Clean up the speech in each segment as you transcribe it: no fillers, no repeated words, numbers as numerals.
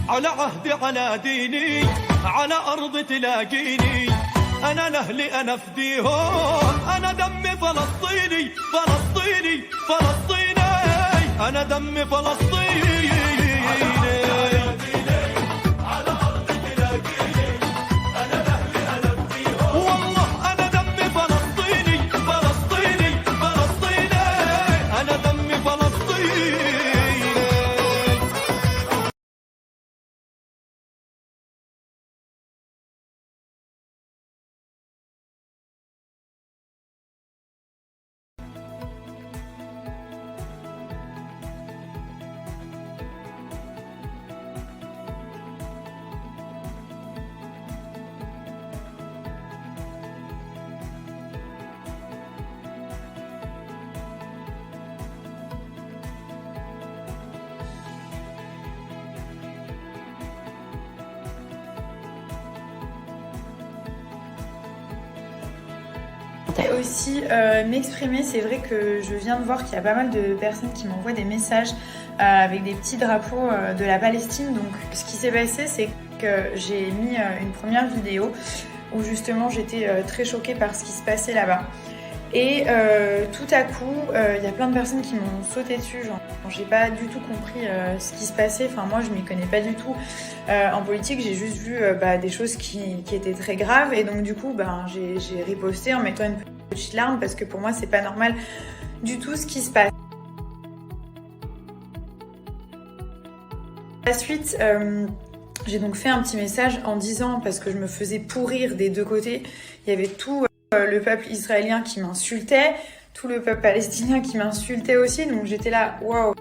على عهدي على ديني على أرض تلاقيني أنا لأهلي أنا فديهم أنا دمي فلسطيني فلسطيني فلسطيني أنا دمي فلسطيني Et aussi m'exprimer, c'est vrai que je viens de voir qu'il y a pas mal de personnes qui m'envoient des messages avec des petits drapeaux de la Palestine. Donc ce qui s'est passé, c'est que j'ai mis une première vidéo où justement j'étais très choquée par ce qui se passait là-bas. Et tout à coup, il y a plein de personnes qui m'ont sauté dessus. Genre, j'ai pas du tout compris ce qui se passait. Enfin, moi, je m'y connais pas du tout en politique. J'ai juste vu des choses qui étaient très graves. Et donc, du coup, j'ai riposté en mettant une petite larme parce que pour moi, c'est pas normal du tout ce qui se passe. La suite, j'ai donc fait un petit message en disant, parce que je me faisais pourrir des deux côtés, il y avait tout le peuple israélien qui m'insultait, tout le peuple palestinien qui m'insultait aussi, donc j'étais là, waouh.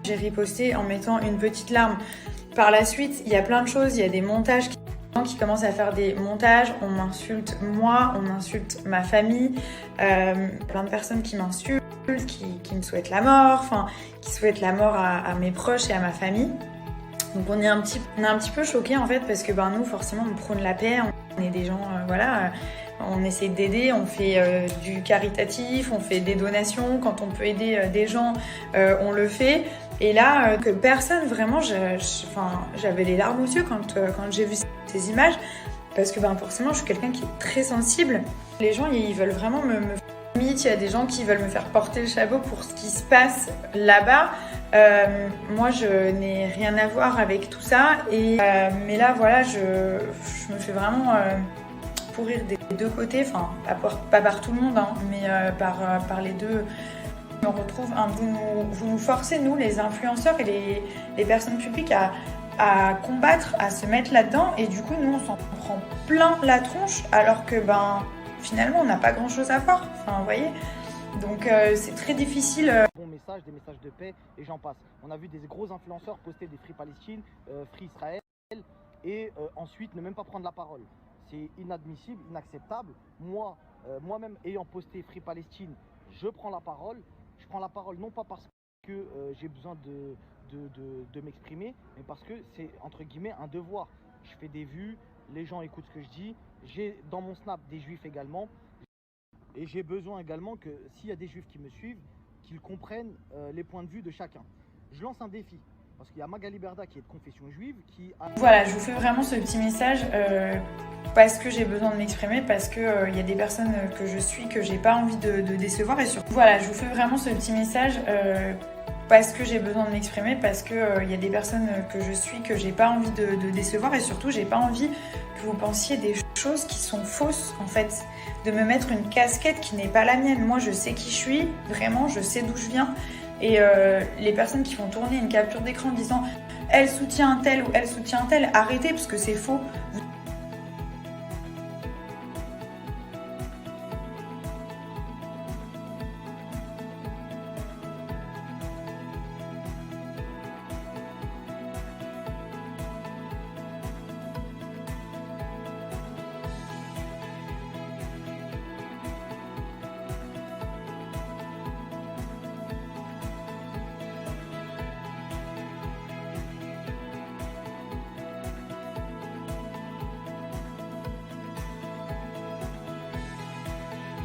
J'ai riposté en mettant une petite larme. Par la suite, il y a plein de choses, il y a des montages qui commencent à faire des montages, on m'insulte moi, on insulte ma famille, plein de personnes qui m'insultent, qui me souhaitent la mort, enfin qui souhaitent la mort à mes proches et à ma famille. Donc on est un petit peu choqués en fait parce que nous forcément on prône la paix, on est des gens on essaie d'aider, on fait du caritatif, on fait des donations, quand on peut aider des gens on le fait. Et là, que personne, vraiment, j'avais les larmes aux yeux quand j'ai vu ces images, parce que forcément, je suis quelqu'un qui est très sensible. Les gens, ils veulent vraiment me limite, il y a des gens qui veulent me faire porter le chapeau pour ce qui se passe là-bas. Moi, je n'ai rien à voir avec tout ça. Mais là, voilà, je me fais vraiment pourrir des deux côtés, enfin, pas par tout le monde, hein, mais par les deux. On retrouve, vous nous forcez, nous, les influenceurs et les personnes publiques, à combattre, à se mettre là-dedans. Et du coup, nous, on s'en prend plein la tronche, alors que finalement, on n'a pas grand-chose à voir. Enfin, vous voyez. Donc, c'est très difficile. Bons messages, des messages de paix, et j'en passe. On a vu des gros influenceurs poster des Free Palestine, Free Israël, et ensuite ne même pas prendre la parole. C'est inadmissible, inacceptable. Moi-même, ayant posté Free Palestine, je prends la parole. Je prends la parole non pas parce que j'ai besoin de m'exprimer, mais parce que c'est entre guillemets un devoir. Je fais des vues, les gens écoutent ce que je dis. J'ai dans mon Snap des juifs également. Et j'ai besoin également que s'il y a des juifs qui me suivent, qu'ils comprennent les points de vue de chacun. Je lance un défi. Parce qu'il y a Magali Berda qui est de confession juive qui a... Voilà, je vous fais vraiment ce petit message parce que j'ai besoin de m'exprimer, parce que y a des personnes que je suis que j'ai pas envie de décevoir, et surtout voilà, je vous fais vraiment ce petit message parce que j'ai besoin de m'exprimer, parce que y a des personnes que je suis que j'ai pas envie de décevoir, et surtout j'ai pas envie que vous pensiez des choses qui sont fausses en fait, de me mettre une casquette qui n'est pas la mienne. Moi, je sais qui je suis, vraiment, je sais d'où je viens. Et les personnes qui vont tourner une capture d'écran en disant « elle soutient un tel » ou « elle soutient un tel », arrêtez parce que c'est faux.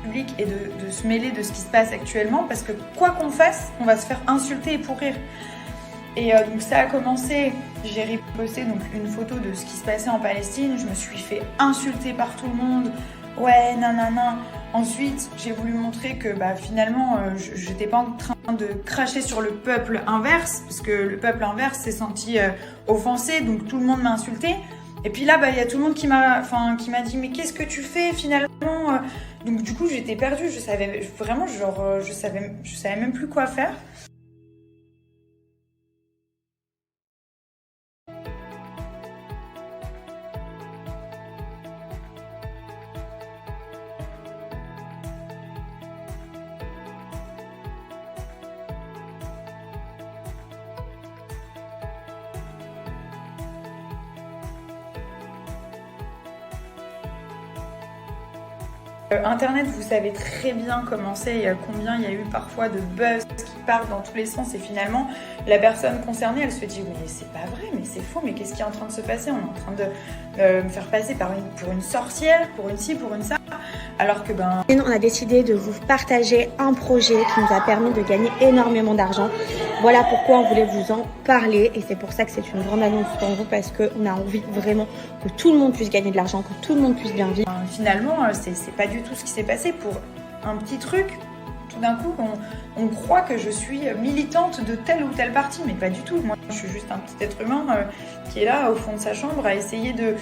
public et de se mêler de ce qui se passe actuellement, parce que quoi qu'on fasse, on va se faire insulter et pourrir. Et donc ça a commencé, j'ai reposté donc une photo de ce qui se passait en Palestine, je me suis fait insulter par tout le monde, ouais, nanana. Ensuite, j'ai voulu montrer que finalement, je n'étais pas en train de cracher sur le peuple inverse, parce que le peuple inverse s'est senti offensé, donc tout le monde m'a insulté. Et puis là, y a tout le monde qui m'a dit, mais qu'est-ce que tu fais finalement? Donc du coup, j'étais perdue, je savais vraiment, je savais même plus quoi faire. Internet, vous savez très bien comment c'est, combien il y a eu parfois de buzz qui partent dans tous les sens et finalement la personne concernée elle se dit mais c'est pas vrai, mais c'est faux, mais qu'est-ce qui est en train de se passer? On est en train de me faire passer pour une sorcière, pour une ci, pour une ça, alors que On a décidé de vous partager un projet qui nous a permis de gagner énormément d'argent. Voilà pourquoi on voulait vous en parler et c'est pour ça que c'est une grande annonce pour vous, parce qu'on a envie vraiment que tout le monde puisse gagner de l'argent, que tout le monde puisse bien vivre. Finalement, c'est pas du tout ce qui s'est passé. Pour un petit truc, tout d'un coup, on croit que je suis militante de telle ou telle partie, mais pas du tout. Moi, je suis juste un petit être humain qui est là au fond de sa chambre à essayer de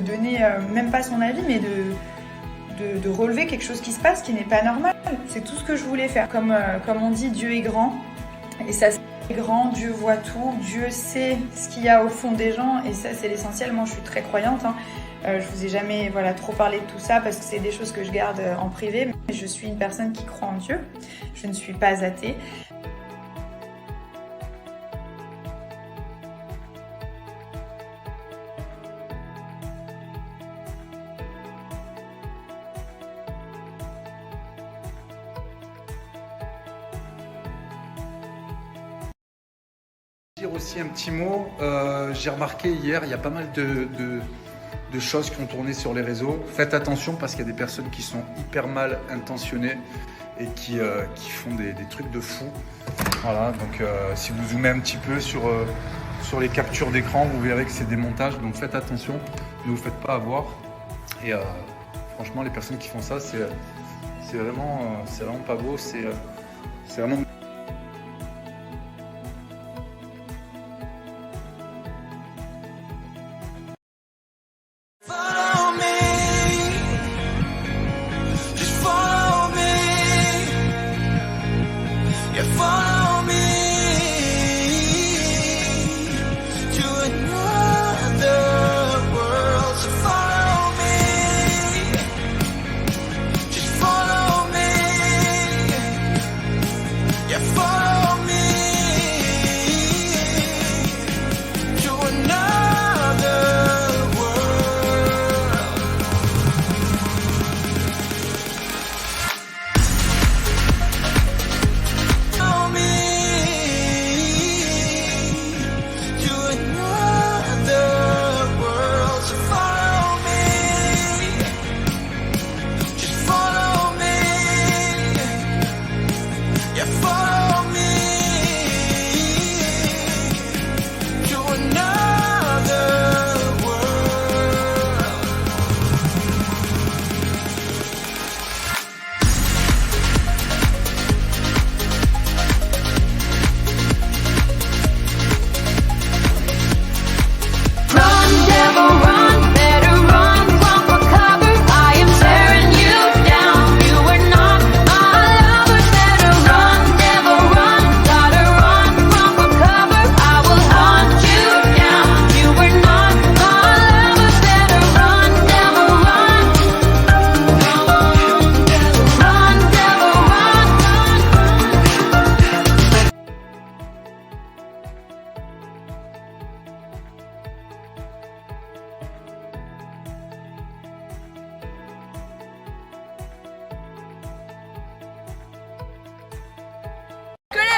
donner même pas son avis, mais de relever quelque chose qui se passe qui n'est pas normal. C'est tout ce que je voulais faire. Comme on dit, Dieu est grand, et ça c'est grand, Dieu voit tout, Dieu sait ce qu'il y a au fond des gens, et ça c'est l'essentiel. Moi je suis très croyante, je vous ai jamais trop parlé de tout ça parce que c'est des choses que je garde en privé, mais je suis une personne qui croit en Dieu, je ne suis pas athée. Dire aussi un petit mot, j'ai remarqué hier, il y a pas mal de choses qui ont tourné sur les réseaux. Faites attention parce qu'il y a des personnes qui sont hyper mal intentionnées et qui font des trucs de fou. Voilà, donc si vous zoomez un petit peu sur les captures d'écran, vous verrez que c'est des montages, donc faites attention, ne vous faites pas avoir. Et franchement, les personnes qui font ça, c'est vraiment pas beau, c'est vraiment...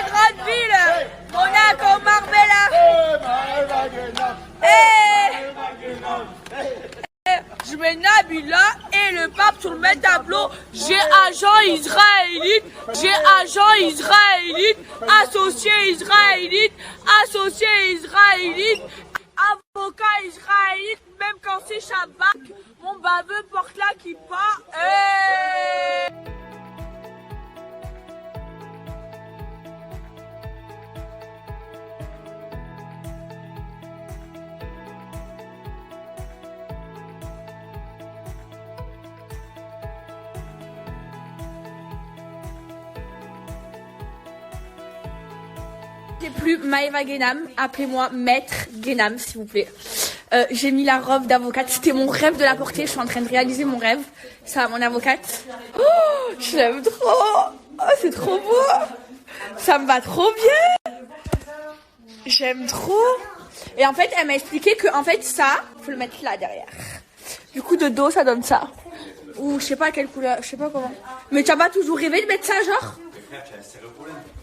grande ville, Monaco, Marbella. Je mets Nabila et le le pape sur le même tableau. J'ai agent israélite, associé israélite, avocat israélite, même quand c'est Shabbat, mon baveux porte la kippa. Plus Maëva Guénam, appelez-moi Maître Guénam s'il vous plaît. J'ai mis la robe d'avocate, c'était mon rêve de la porter, je suis en train de réaliser mon rêve. Ça, mon avocate. Oh, je l'aime trop. Oh, c'est trop beau. Ça me va trop bien. J'aime trop. Et en fait, elle m'a expliqué que en fait ça, faut le mettre là derrière. Du coup de dos, ça donne ça. Ou je sais pas quelle couleur, je sais pas comment. Mais tu as pas toujours rêvé de mettre ça, genre?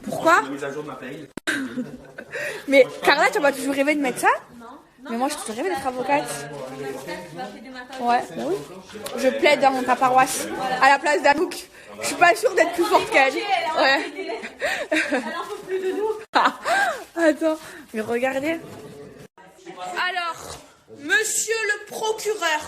Pourquoi? Mais Carla, tu as pas toujours rêvé de mettre ça? Mais moi, j'ai toujours rêvé d'être avocate. Ouais, bah oui. Je plaide dans ta paroisse, à la place d'Anouk. Je suis pas sûre d'être plus forte qu'elle. Ouais. Elle en peut plus de nous. Attends, mais regardez. Alors, monsieur le procureur,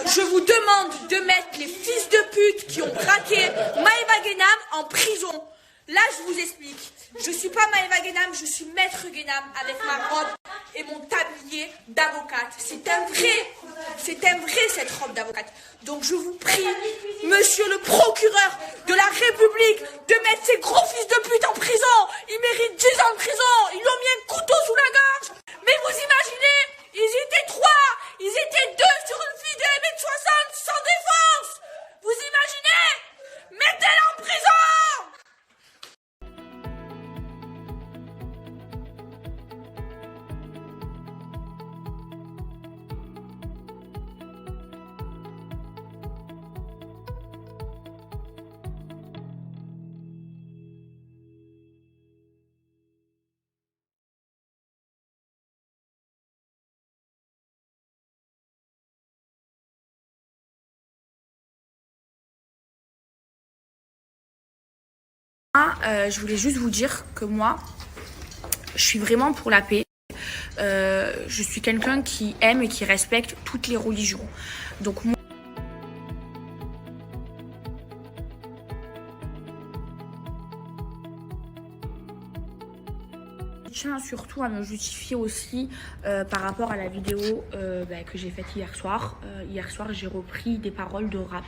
je vous demande de mettre les fils de pute qui ont braqué Maëva Guénam en prison. Là, je vous explique. Je suis pas Maëva Guénam, je suis Maître Guénam avec ma robe et mon tablier d'avocate. C'est un vrai cette robe d'avocate. Donc je vous prie, monsieur le procureur de la République, de mettre ces gros fils de pute en prison. Ils méritent 10 ans de prison. Ils lui ont mis un couteau sous la gorge. Mais vous imaginez, ils étaient 3, ils étaient 2 sur une fille de 1m60 sans défense. Vous imaginez? Mettez-la en prison. Je voulais juste vous dire que moi, je suis vraiment pour la paix. Je suis quelqu'un qui aime et qui respecte toutes les religions. Donc moi, je tiens surtout à me justifier aussi par rapport à la vidéo que j'ai faite hier soir. Hier soir, j'ai repris des paroles de rap.